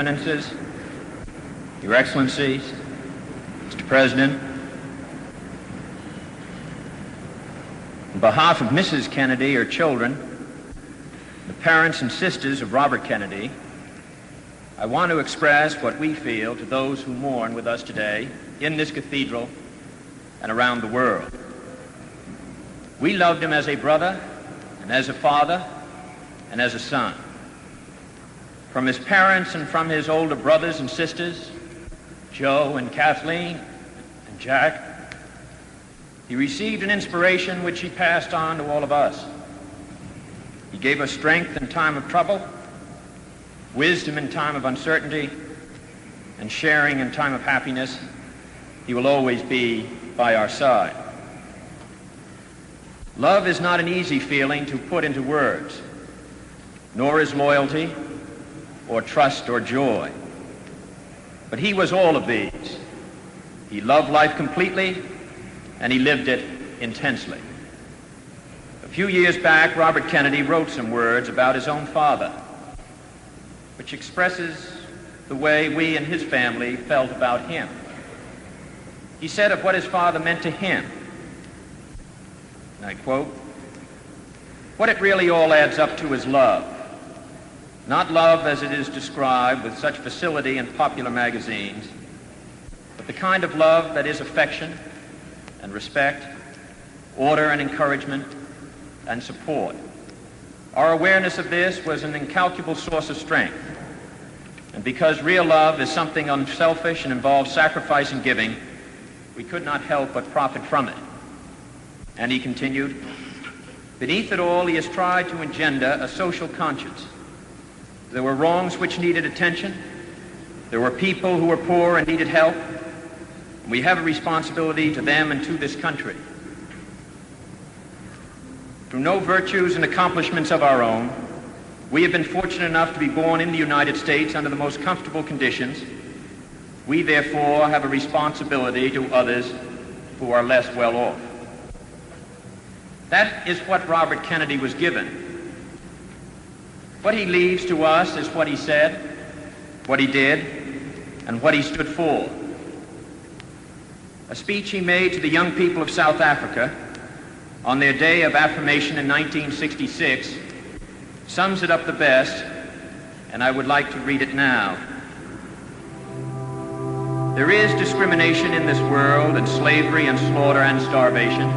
Eminences, Your Excellencies, Mr. President, on behalf of Mrs. Kennedy, her children, the parents and sisters of Robert Kennedy, I want to express what we feel to those who mourn with us today in this cathedral and around the world. We loved him as a brother and as a father and as a son. From his parents and from his older brothers and sisters, Joe and Kathleen and Jack, he received an inspiration which he passed on to all of us. He gave us strength in time of trouble, wisdom in time of uncertainty, and sharing in time of happiness. He will always be by our side. Love is not an easy feeling to put into words, nor is loyalty, or trust, or joy. But he was all of these. He loved life completely, and he lived it intensely. A few years back, Robert Kennedy wrote some words about his own father, which expresses the way we and his family felt about him. He said of what his father meant to him, and I quote, "What it really all adds up to is love. Not love as it is described with such facility in popular magazines, but the kind of love that is affection and respect, order and encouragement and support. Our awareness of this was an incalculable source of strength. And because real love is something unselfish and involves sacrifice and giving, we could not help but profit from it." And he continued, "Beneath it all, he has tried to engender a social conscience. There were wrongs which needed attention. There were people who were poor and needed help. We have a responsibility to them and to this country. Through no virtues and accomplishments of our own, we have been fortunate enough to be born in the United States under the most comfortable conditions. We therefore have a responsibility to others who are less well off." That is what Robert Kennedy was given. What he leaves to us is what he said, what he did, and what he stood for. A speech he made to the young people of South Africa on their day of affirmation in 1966 sums it up the best, and I would like to read it now. "There is discrimination in this world, and slavery and slaughter and starvation.